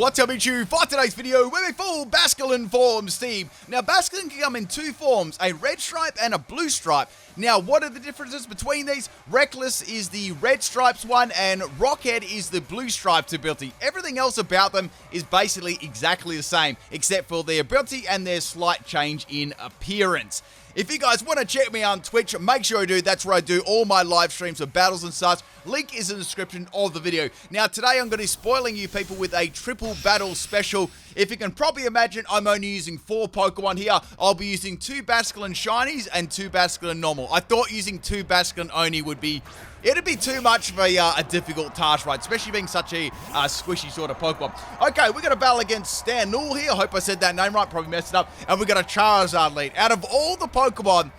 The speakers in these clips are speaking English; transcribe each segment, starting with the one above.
What's up, YouTube? For today's video, we're a full Basculin forms team. Now, Basculin can come in two forms, a red stripe and a blue stripe. Now, what are the differences between these? Reckless is the red stripes one, and Rockhead is the blue stripes ability. Everything else about them is basically exactly the same, except for their ability and their slight change in appearance. If you guys want to check me out on Twitch, make sure you do. That's where I do all my live streams of battles and such. Link is in the description of the video. Now, today I'm going to be spoiling you people with a triple battle special. If you can probably imagine, I'm only using 4 Pokemon here. I'll be using 2 Basculin Shinies and 2 Basculin Normal. I thought using 2 Basculin Oni would be... It'd be too much of a difficult task, right? Especially being such a squishy sort of Pokemon. Okay, we're going to battle against Stanul here. I hope I said that name right. Probably messed it up. And we got a Charizard lead. Out of all the Pokemon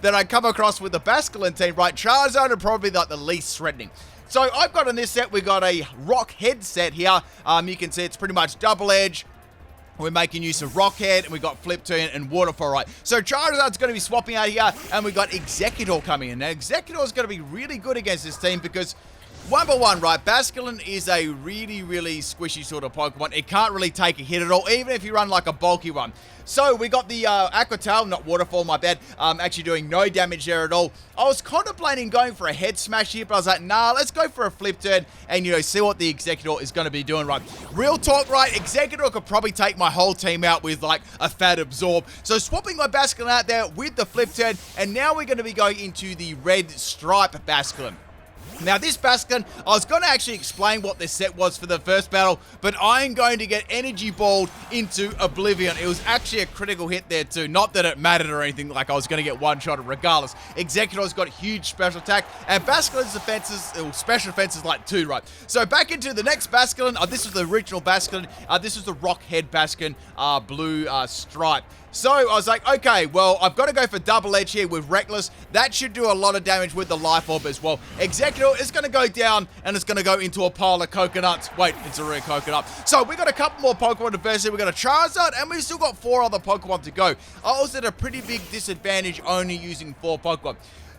that I come across with the Basculin team, right, Charizard are probably like the least threatening. So I've got in this set, we got a Rockhead set here. You can see it's pretty much double edge. We're making use of Rockhead, and we got Flip Turn and Waterfall, right? So Charizard's going to be swapping out here, and we got Exeggutor coming in. Now, Exeggutor is going to be really good against this team because, one by one, right, Basculin is a really, really squishy sort of Pokemon. It can't really take a hit at all, even if you run like a bulky one. So we got the Aqua Tail, not Waterfall, my bad, actually doing no damage there at all. I was contemplating going for a Head Smash here, but I was like, nah, let's go for a Flip Turn and, you know, see what the Exeggutor is going to be doing, right? Real talk, right, Exeggutor could probably take my whole team out with, like, a Fat Absorb. So swapping my Basculin out there with the Flip Turn, and now we're going to be going into the Red Stripe Basculin. Now, this Basculin, I was going to actually explain what this set was for the first battle, but I'm going to get Energy Balled into oblivion. It was actually a critical hit there too. Not that it mattered or anything, like I was going to get one-shotted regardless. Exeggutor's got huge special attack, and Basculin's defenses, special defense is like 2, right? So back into the next Basculin. This is the original Basculin. This is the Rockhead Basculin, blue stripe. So I was like, okay, well, I've got to go for double edge here with Reckless. That should do a lot of damage with the Life Orb as well. Exeggutor is going to go down, and it's going to go into a pile of coconuts. Wait, it's a rare coconut. So we got a couple more Pokemon to verse. We got a Charizard, and we've still got 4 other Pokemon to go. I was at a pretty big disadvantage only using 4 Pokemon.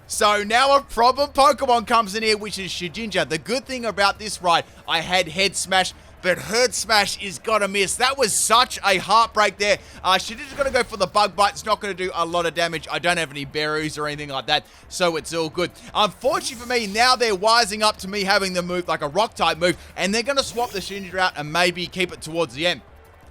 So now a problem Pokemon comes in here, which is Shedinja. The good thing about this ride, I had Head Smash, but Hurt Smash is gonna miss. That was such a heartbreak there. Shedinja's gonna go for the Bug Bite. It's not gonna do a lot of damage. I don't have any berries or anything like that, so it's all good. Unfortunately for me, now they're wising up to me having the move like a Rock-type move, and they're gonna swap the Shedinja out and maybe keep it towards the end.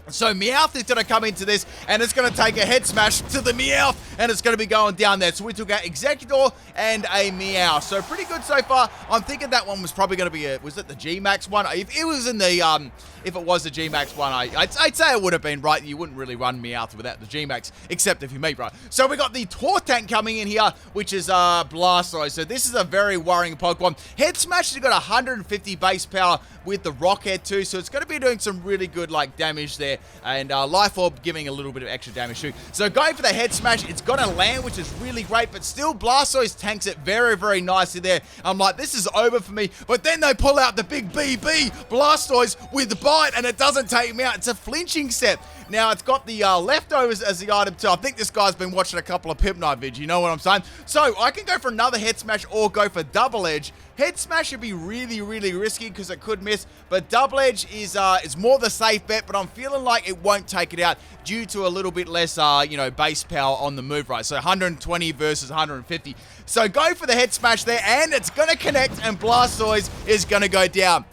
So Meowth is going to come into this, and it's going to take a Head Smash to the Meowth, and it's going to be going down there. So we took out Exeggutor and a Meowth. So pretty good so far. I'm thinking that one was probably going to be was it the G-Max one? If it was in the, if it was the G-Max one, I'd say it would have been, right? You wouldn't really run Meowth without the G-Max, except if you meet, right? So we got the Tortank coming in here, which is Blastoise. So this is a very worrying Pokemon. Head Smash has got 150 base power with the Rockhead too, so it's going to be doing some really good, like, damage there. And Life Orb giving a little bit of extra damage too. So going for the Head Smash, it's going to land, which is really great, but still Blastoise tanks it very, very nicely there. I'm like, this is over for me, but then they pull out the big BB Blastoise with the Bite, and it doesn't take me out. It's a flinching set. Now, it's got the leftovers as the item too. I think this guy's been watching a couple of PIMPNITE vids, you know what I'm saying? So, I can go for another Head Smash or go for Double Edge. Head Smash should be really, really risky because it could miss, but Double Edge is more the safe bet, but I'm feeling like it won't take it out due to a little bit less, you know, base power on the move, right? So 120 versus 150. So go for the Head Smash there, and it's going to connect, and Blastoise is going to go down.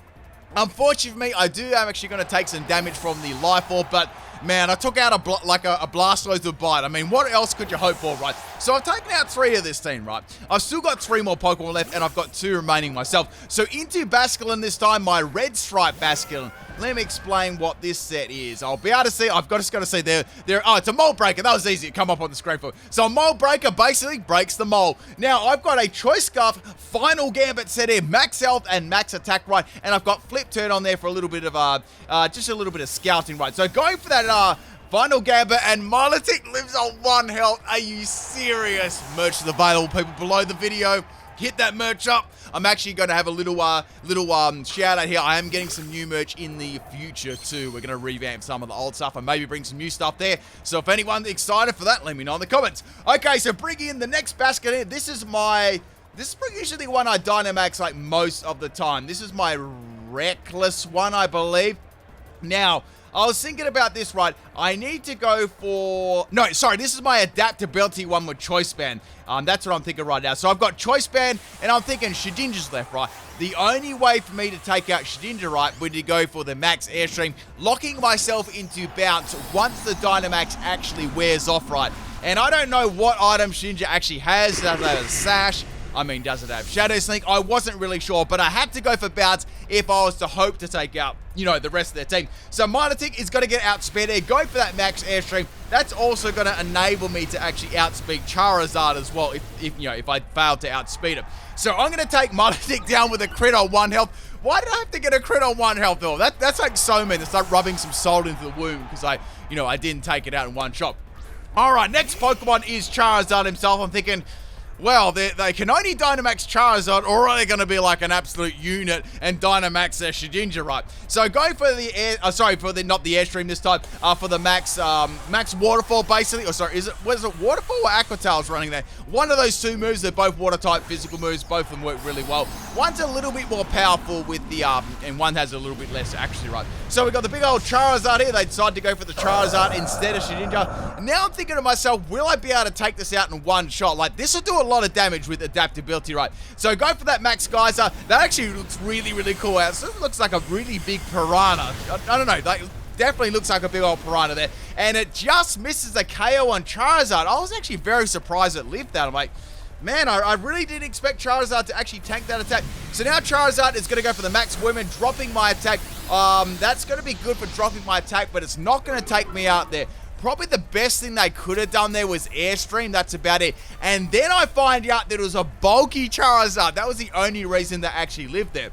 Unfortunately for me, I am actually going to take some damage from the Life Orb, but man, I took out a Blastoise with Bite. I mean, what else could you hope for, right? So I've taken out 3 of this team, right? I've still got 3 more Pokemon left, and I've got 2 remaining myself. So into Basculin this time, my Red Stripe Basculin. Let me explain what this set is. I'll be able to see. I've just got to see there. Oh, it's a Mold Breaker. That was easy to come up on the screen for. So a Mold Breaker basically breaks the mold. Now, I've got a Choice Scarf, Final Gambit set here, max health and max attack, right? And I've got Flip Turn on there for a little bit of, just a little bit of scouting, right? So going for that, Final Gambit, and Milotic lives on 1 health. Are you serious? Merch is available, people, below the video. Hit that merch up. I'm actually going to have a little shout out here. I am getting some new merch in the future too. We're going to revamp some of the old stuff and maybe bring some new stuff there. So if anyone's excited for that, let me know in the comments. Okay, so bring in the next basket here. This is usually the one I Dynamax like most of the time. This is my Reckless one, I believe. Now, I was thinking about this, right? I need to go for... No, sorry, this is my adaptability one with Choice Band. That's what I'm thinking right now. So I've got Choice Band, and I'm thinking Shedinja's left, right? The only way for me to take out Shedinja, right, would be to go for the Max Airstream, locking myself into bounce once the Dynamax actually wears off, right? And I don't know what item Shedinja actually has. Does it have a Sash? I mean, does it have Shadow Sneak? I wasn't really sure, but I had to go for bounce if I was to hope to take out, you know, the rest of their team. So Milotic is going to get outspeeded. Go for that Max Airstream. That's also going to enable me to actually outspeed Charizard as well if I fail to outspeed him. So I'm going to take Milotic down with a crit on 1 health. Why did I have to get a crit on 1 health though? That's like so mean. It's like rubbing some salt into the wound because I didn't take it out in one shot. All right, next Pokemon is Charizard himself. I'm thinking, well, they can only Dynamax Charizard, or are they going to be like an absolute unit and Dynamax their Shedinja, right? So go for the not the Airstream this time, for the Max Waterfall, basically. Or sorry, was it Waterfall or Aqua Tail's running there? One of those two moves, they're both Water type physical moves. Both of them work really well. One's a little bit more powerful with the, and one has a little bit less, actually, right? So we got the big old Charizard here. They decided to go for the Charizard instead of Shedinja. Now I'm thinking to myself, will I be able to take this out in one shot? Like, this will do a lot of damage with adaptability, right? So go for that Max Geyser. That actually looks really, really cool out. So it looks like a really big piranha. I don't know. That definitely looks like a big old piranha there. And it just misses a KO on Charizard. I was actually very surprised it lived that. I'm like, man, I really didn't expect Charizard to actually tank that attack. So now Charizard is going to go for the Max Women, dropping my attack. That's going to be good for dropping my attack, but it's not going to take me out there. Probably the best thing they could have done there was Airstream. That's about it. And then I find out that it was a bulky Charizard. That was the only reason that actually lived there.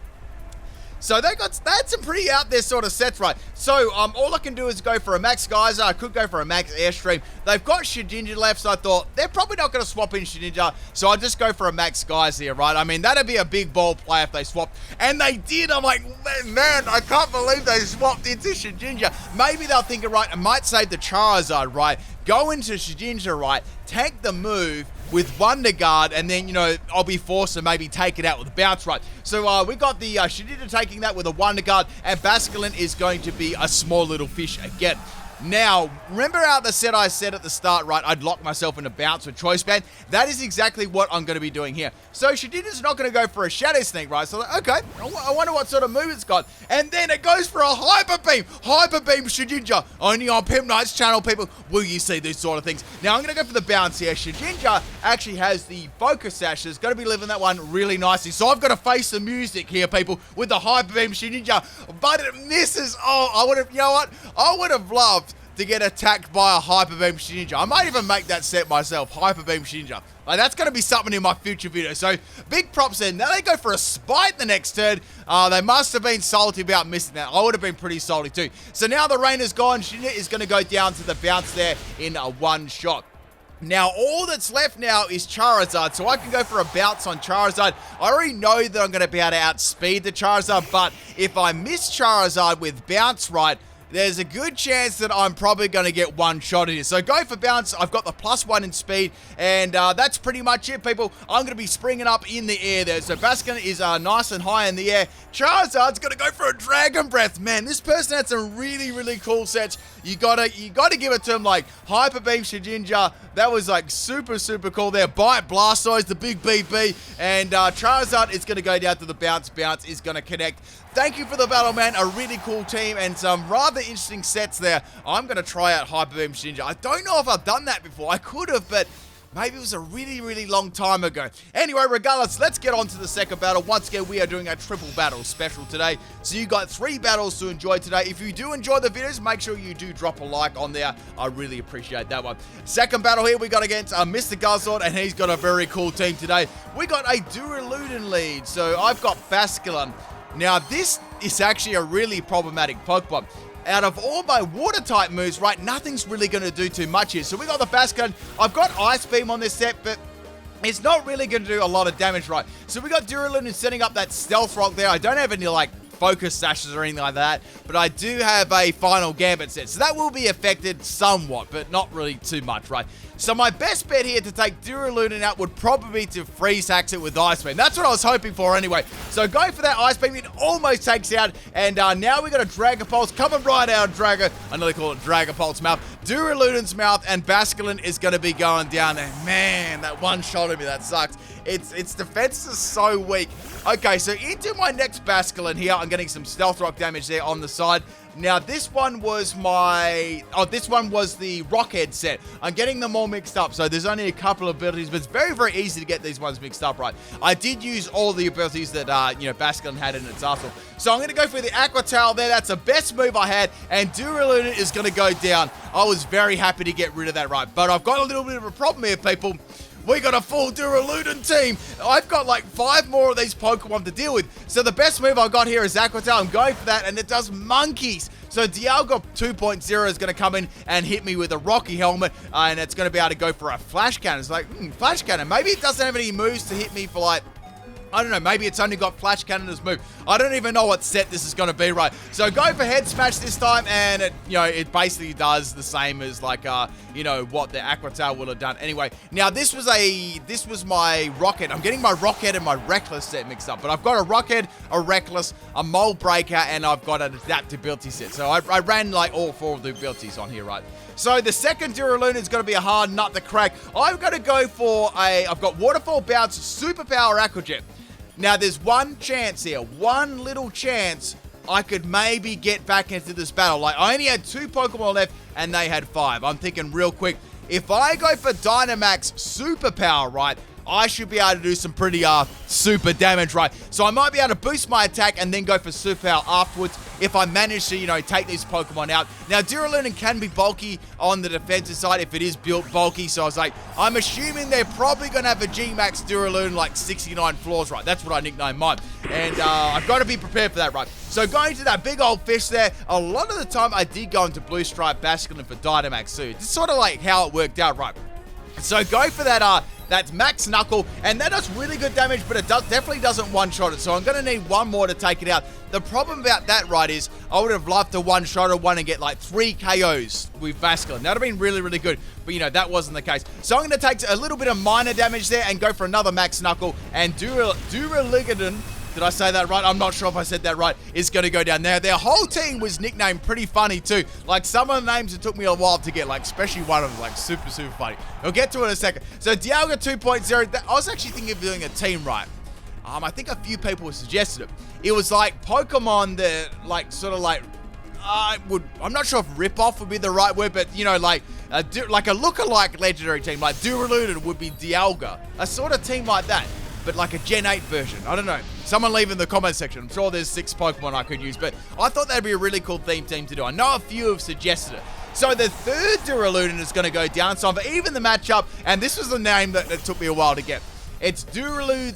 So they had some pretty out there sort of sets, right? So all I can do is go for a Max Geyser. I could go for a Max Airstream. They've got Shedinja left, so I thought they're probably not going to swap in Shedinja. So I'll just go for a Max Geyser here, right? I mean, that'd be a big ball play if they swapped. And they did. I'm like, man, I can't believe they swapped into Shedinja. Maybe they'll think, right, I might save the Charizard, right? Go into Shedinja, right? Tank the move with Wonder Guard, and then, I'll be forced to maybe take it out with a bounce, right? So we got the Shedinja taking that with a Wonder Guard, and Basculin is going to be a small little fish again. Now, remember how I said at the start, right, I'd lock myself in a bounce with Choice Band? That is exactly what I'm going to be doing here. So Shedinja's not going to go for a Shadow Sneak, right? So, okay, I wonder what sort of move it's got. And then it goes for a Hyper Beam. Hyper Beam Shedinja. Only on PIMPNITE's channel, people, will you see these sort of things. Now, I'm going to go for the bounce here. Shedinja actually has the Focus Sash. It's going to be living that one really nicely. So I've got to face the music here, people, with the Hyper Beam Shedinja. But it misses. Oh, I would have, you know what? I would have loved to get attacked by a Hyper Beam Shedinja. I might even make that set myself, Hyper Beam Shedinja. Like, that's going to be something in my future video. So, big props there. Now they go for a Spite the next turn. They must have been salty about missing that. I would have been pretty salty too. So now the rain is gone. Shedinja is going to go down to the bounce there in one shot. Now, all that's left now is Charizard, so I can go for a bounce on Charizard. I already know that I'm going to be able to outspeed the Charizard, but if I miss Charizard with bounce right, there's a good chance that I'm probably going to get one shot at it. So go for bounce. I've got the +1 in speed, and that's pretty much it, people. I'm going to be springing up in the air there. So Basculin is nice and high in the air. Charizard's going to go for a Dragon Breath. Man, this person had some really, really cool sets. You gotta give it to him, like Hyper Beam Shedinja. That was like super, super cool there. Bite Blastoise, the big BB, and Charizard is going to go down to the bounce. Bounce is going to connect. Thank you for the battle, man. A really cool team and some rather interesting sets there. I'm going to try out Hyper Beam Shedinja. I don't know if I've done that before. I could have, but maybe it was a really, really long time ago. Anyway, regardless, let's get on to the second battle. Once again, we are doing a triple battle special today. So you got 3 battles to enjoy today. If you do enjoy the videos, make sure you do drop a like on there. I really appreciate that one. Second battle here, we got against Mr. Guzzlord, and he's got a very cool team today. We got a Duraludin lead. So I've got Basculin. Now, this is actually a really problematic Pokemon. Out of all my water-type moves, right, nothing's really going to do too much here. So we got the Basculin. I've got Ice Beam on this set, but it's not really going to do a lot of damage, right? So we got Duraludin setting up that Stealth Rock there. I don't have any, like, Focus Sashes or anything like that, but I do have a Final Gambit set. So that will be affected somewhat, but not really too much, right? So my best bet here to take Duraludon out would probably be to freeze hacks it with Ice Beam. That's what I was hoping for anyway. So go for that Ice Beam. It almost takes out. And now we got a Dragapulse coming right out of Draga. I know they call it Dragapulse mouth. Duraludon's mouth, and Basculin is going to be going down there. Man, that one shot at me, that sucks. Its defense is so weak. Okay, so into my next Basculin here. I'm getting some Stealth Rock damage there on the side. Now, this one was this one was the Rockhead set. I'm getting them all mixed up, so there's only a couple of abilities, but it's very, very easy to get these ones mixed up right. I did use all the abilities that, Basculin had in its arsenal. So I'm going to go for the Aqua Tail there. That's the best move I had, and Duraludon is going to go down. I was very happy to get rid of that right, but I've got a little bit of a problem here, people. We got a full Duraludon team. I've got like 5 more of these Pokemon to deal with. So the best move I've got here is Aqua Tail. I'm going for that, and it does monkeys. So Dialga 2.0 is going to come in and hit me with a Rocky Helmet, and it's going to be able to go for a Flash Cannon. It's like, Flash Cannon. Maybe it doesn't have any moves to hit me for like, I don't know, maybe it's only got Flash Cannon as move. I don't even know what set this is going to be, right? So go for Head Smash this time, and it basically does the same as like, what the Aqua Tail would have done. Anyway, now this was my Rocket. I'm getting my Rocket and my Reckless set mixed up, but I've got a Rocket, a Reckless, a Mold Breaker, and I've got an Adaptability set. So I ran like all 4 of the abilities on here, right? So the second Duraludon is going to be a hard nut to crack. I'm going to go for I've got Waterfall Bounce, Superpower Aqua Jet. Now, there's one chance here, one little chance I could maybe get back into this battle. Like, I only had 2 Pokemon left, and they had 5. I'm thinking real quick, if I go for Dynamax Superpower, right, I should be able to do some pretty super damage, right? So I might be able to boost my attack and then go for Superpower afterwards if I manage to, take these Pokemon out. Now, Duraludon can be bulky on the defensive side if it is built bulky. So I was like, I'm assuming they're probably going to have a G-Max Duraludon like 69 floors, right? That's what I nicknamed mine. And I've got to be prepared for that, right? So going to that big old fish there, a lot of the time I did go into Blue Stripe Basculin for Dynamax too. It's sort of like how it worked out, right? So go for that, that's Max Knuckle, and that does really good damage, but it definitely doesn't one-shot it, so I'm going to need 1 more to take it out. The problem about that, right, is I would have loved to one-shot one and get like 3 KOs with Basculin. That would have been really, really good, but that wasn't the case. So I'm going to take a little bit of minor damage there and go for another Max Knuckle, and Duraludon, did I say that right? I'm not sure if I said that right. Is going to go down there. Their whole team was nicknamed pretty funny too. Like some of the names it took me a while to get, like especially one of them, like super, super funny. We'll get to it in a second. So Dialga 2.0, I was actually thinking of doing a team right. I think a few people suggested it. It was like Pokemon that like sort of like, I'm not sure if rip-off would be the right word, but like a lookalike legendary team. Like Duraludon would be Dialga. A sort of team like that, but like a Gen 8 version. I don't know. Someone leave in the comment section. I'm sure there's 6 Pokemon I could use, but I thought that'd be a really cool theme team to do. I know a few have suggested it. So the third Duraludon is going to go down. So I'm even the matchup, and this was the name that took me a while to get. It's Duraludon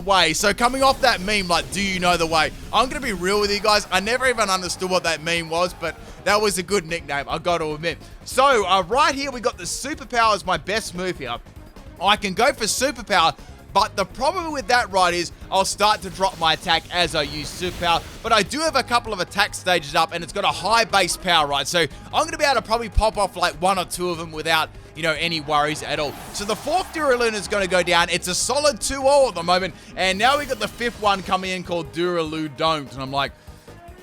Way. So coming off that meme, like, do you know the way? I'm going to be real with you guys. I never even understood what that meme was, but that was a good nickname, I got to admit. So right here, we got the Superpower as my best move here. I can go for Superpower, but the problem with that, right, is I'll start to drop my attack as I use Superpower, but I do have a couple of attack stages up, and it's got a high base power, right? So I'm going to be able to probably pop off like 1 or 2 of them without, any worries at all. So the 4th Duraludon is going to go down. It's a solid 2-0 at the moment, and now we got the 5th one coming in called Duraludon, and I'm like,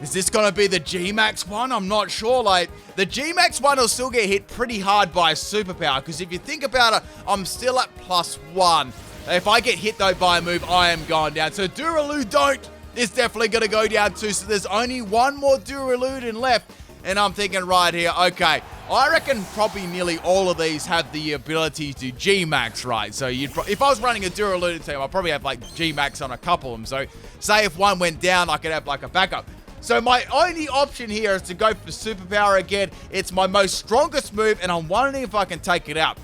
is this going to be the G-Max one? I'm not sure. Like, the G-Max one will still get hit pretty hard by a Superpower, because if you think about it, I'm still at +1. If I get hit, though, by a move, I am going down. So Duraludon is definitely going to go down, too. So there's only 1 more Duraludon left, and I'm thinking right here, okay, I reckon probably nearly all of these have the ability to G-Max, right? So if I was running a Duraludon team, I'd probably have, like, G-Max on a couple of them. So say if one went down, I could have, like, a backup. So my only option here is to go for Superpower again. It's my most strongest move, and I'm wondering if I can take it out.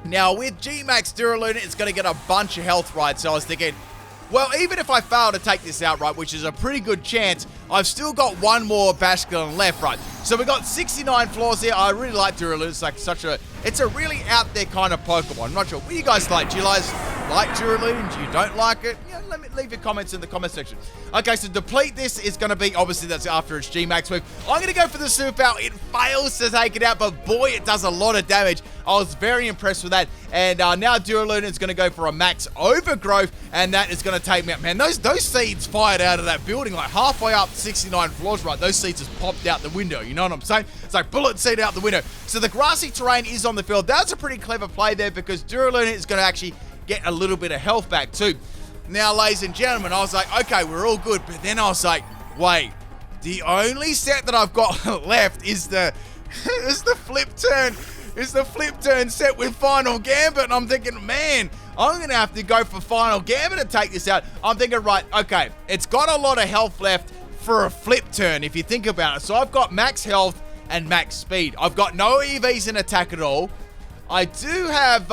Now, with G-Max Duraludon, it's going to get a bunch of health, right? So I was thinking, well, even if I fail to take this out, right, which is a pretty good chance, I've still got 1 more Basculin left, right? So we got 69 floors here. I really like Duraludon. It's like it's a really out there kind of Pokemon. I'm not sure. What do you guys like? Do you guys like Duraludin? Do you don't like it? Yeah, let me leave your comments in the comment section. Okay, so deplete this is going to be, obviously that's after its G-Max move. I'm going to go for the super power. It fails to take it out, but boy, it does a lot of damage. I was very impressed with that. And now Duraludin is going to go for a max overgrowth, and that is going to take me out. Man, those seeds fired out of that building like halfway up 69 floors, right? Those seeds just popped out the window, you know what I'm saying? It's like bullet seed out the window. So the grassy terrain is on the field. That's a pretty clever play there because Duraludin is going to actually get a little bit of health back too. Now, ladies and gentlemen, I was like, okay, we're all good. But then I was like, wait, the only set that I've got left is the flip turn. It's the flip turn set with Final Gambit. And I'm thinking, man, I'm going to have to go for Final Gambit to take this out. I'm thinking, right, okay, it's got a lot of health left for a flip turn if you think about it. So I've got max health and max speed. I've got no EVs in attack at all. I do have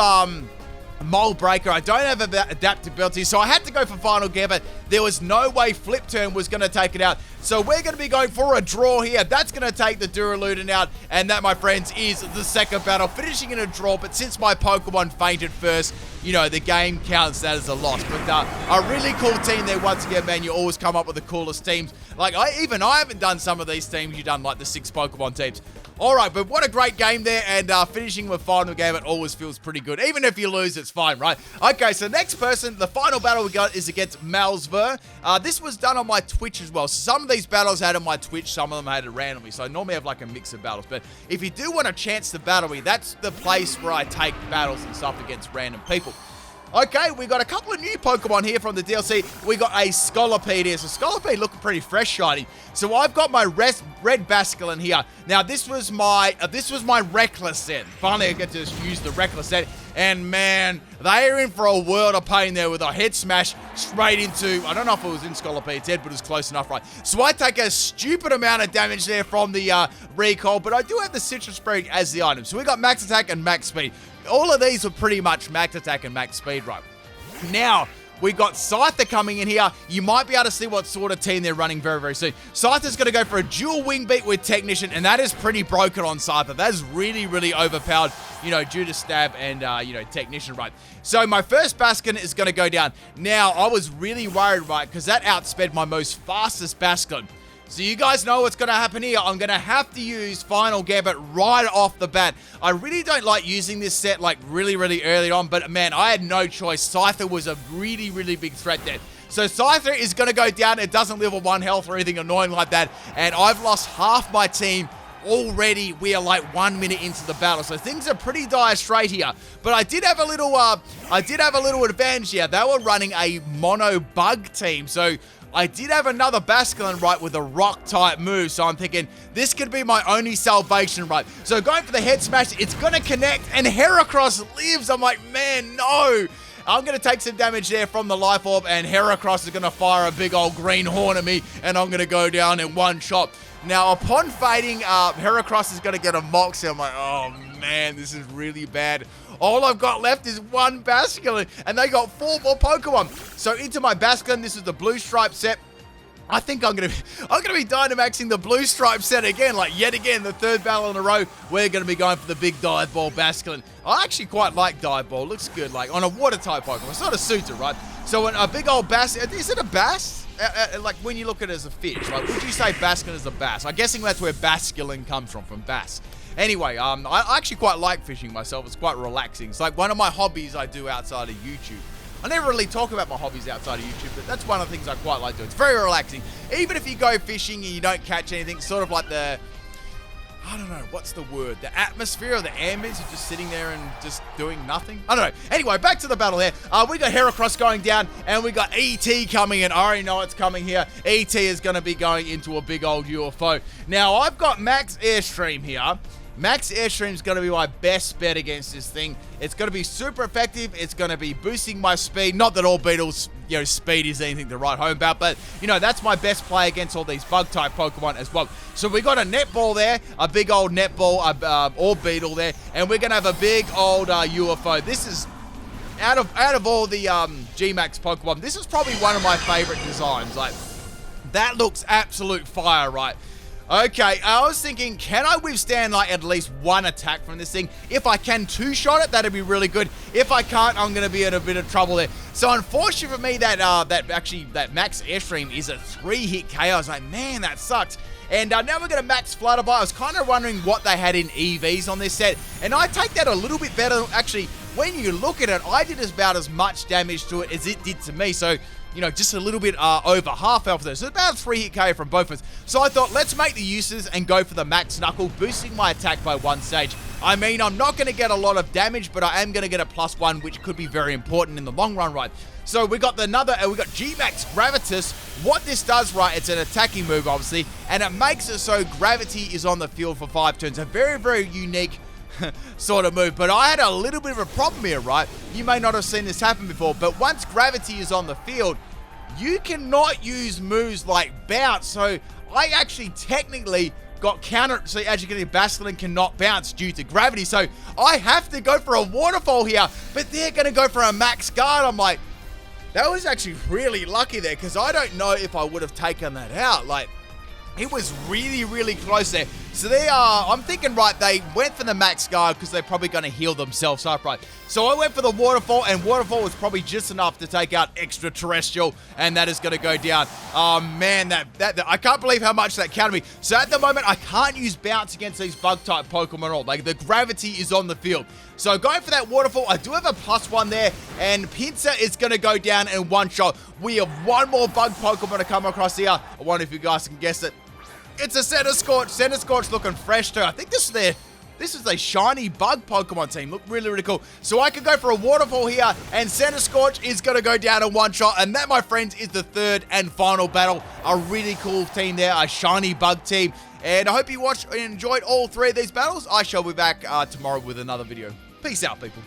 Mold Breaker. I don't have adaptability, so I had to go for Final Gambit. There was no way Flip Turn was going to take it out. So we're going to be going for a draw here. That's going to take the Duraludin out, and that, my friends, is the second battle, finishing in a draw. But since my Pokemon fainted first, you know, the game counts that as a loss. But a really cool team there once again, man. You always come up with the coolest teams. Like, I haven't done some of these teams. You've done, like, the 6 Pokemon teams. All right, but what a great game there, and finishing with Final Gambit always feels pretty good. Even if you lose, it's fine, right? Okay, so next person, the final battle we got is against Malsver. This was done on my Twitch as well. Some of these battles I had on my Twitch, some of them I had it randomly, so I normally have like a mix of battles. But if you do want a chance to battle me, that's the place where I take battles and stuff against random people. Okay, we got a couple of new Pokemon here from the DLC. We got a Scolipede here. So Scolipede looking pretty fresh, shiny. So I've got my red Basculin here. Now this was my Reckless set. Finally, I get to use the Reckless set. And man, they are in for a world of pain there with a head smash straight into, I don't know if it was in Scolipede's head, but it was close enough, right? So I take a stupid amount of damage there from the recall, but I do have the Citrus Spring as the item. So we got max attack and max speed. All of these are pretty much max attack and max speed, right? Now, we got Scyther coming in here. You might be able to see what sort of team they're running very, very soon. Scyther's going to go for a dual wing beat with Technician, and that is pretty broken on Scyther. That is really, really overpowered, you know, due to Stab and, you know, Technician, right? So my first Basculin is going to go down. Now, I was really worried, right, because that outsped my most fastest Basculin. So you guys know what's going to happen here. I'm going to have to use Final Gambit right off the bat. I really don't like using this set like really, really early on, but man, I had no choice. Scyther was a really, really big threat there. So Scyther is going to go down. It doesn't live on 1 health or anything annoying like that. And I've lost half my team already. We are like 1 minute into the battle, so things are pretty dire straight here. But I did have a little advantage here. They were running a mono bug team, so I did have another Basculin, right, with a rock-type move, so I'm thinking this could be my only salvation, right? So going for the head smash, it's going to connect, and Heracross lives. I'm like, man, no. I'm going to take some damage there from the Life Orb, and Heracross is going to fire a big old green horn at me, and I'm going to go down in one shot. Now, upon fading, Heracross is going to get a Moxie. I'm like, oh, man, this is really bad. All I've got left is 1 Basculin, and they got 4 more Pokemon. So into my Basculin, this is the Blue Stripe set. I think I'm gonna be Dynamaxing the Blue Stripe set again, like yet again, the 3rd battle in a row. We're gonna be going for the big Dive Ball Basculin. I actually quite like Dive Ball. Looks good, like on a water type Pokemon. It's not a suitor, right? So a big old bass. Is it a bass? Like when you look at it as a fish, like would you say Basculin is a bass? I'm guessing that's where Basculin comes from bass. Anyway, I actually quite like fishing myself. It's quite relaxing. It's like one of my hobbies I do outside of YouTube. I never really talk about my hobbies outside of YouTube, but that's one of the things I quite like doing. It's very relaxing. Even if you go fishing and you don't catch anything, sort of like the, I don't know, what's the word? The atmosphere or the ambience of just sitting there and just doing nothing? I don't know. Anyway, back to the battle here. We got Heracross going down, and we got ET coming in. I already know it's coming here. ET is going to be going into a big old UFO. Now, I've got Max Airstream here. Max Airstream is going to be my best bet against this thing. It's going to be super effective. It's going to be boosting my speed. Not that all Beetle's, you know, speed is anything to write home about, but, you know, that's my best play against all these bug-type Pokemon as well. So we got a Netball there, a big old Netball, or Beetle there, and we're going to have a big old UFO. This is, out of all the G-Max Pokemon, this is probably one of my favorite designs. Like, that looks absolute fire, right? Okay, I was thinking, can I withstand like at least one attack from this thing? If I can two-shot it, that'd be really good. If I can't, I'm gonna be in a bit of trouble there. So unfortunately for me, that max airstream is a 3-hit KO. I was like, man, that sucks. And now we're going to max Flutterby. I was kind of wondering what they had in EVs on this set. And I take that a little bit better. Actually, when you look at it, I did about as much damage to it as it did to me. So, you know, just a little bit over half health there. So about a 3-hit KO from both of us. So I thought, let's make the uses and go for the max knuckle, boosting my attack by 1 stage. I mean, I'm not going to get a lot of damage, but I am going to get a +1, which could be very important in the long run, right? So we got we got G-Max Gravitas. What this does, right, it's an attacking move, obviously, and it makes it so gravity is on the field for 5 turns. A very, very unique sort of move, but I had a little bit of a problem here, right? You may not have seen this happen before, but once gravity is on the field, you cannot use moves like bounce. So I actually technically got counter. So as you can see, Basculin cannot bounce due to gravity. So I have to go for a waterfall here, but they're going to go for a max guard. I'm like, that was actually really lucky there, because I don't know if I would have taken that out. Like, it was really, really close there. So I'm thinking, right, they went for the max guard because they're probably going to heal themselves up, right? So I went for the waterfall, and waterfall was probably just enough to take out extraterrestrial, and that is going to go down. Oh, man, I can't believe how much that counted me. So at the moment, I can't use bounce against these bug-type Pokemon at all. Like, the gravity is on the field. So going for that waterfall, I do have a +1 there, and Pinsir is going to go down in 1 shot. We have one more bug Pokemon to come across here. I wonder if you guys can guess it. It's a Center Scorch. Center Scorch looking fresh too. I think this is a shiny bug Pokemon team. Look really, really cool. So I could go for a waterfall here, and Center Scorch is going to go down in 1 shot. And that, my friends, is the 3rd and final battle. A really cool team there, a shiny bug team. And I hope you watched and enjoyed all 3 of these battles. I shall be back tomorrow with another video. Peace out, people.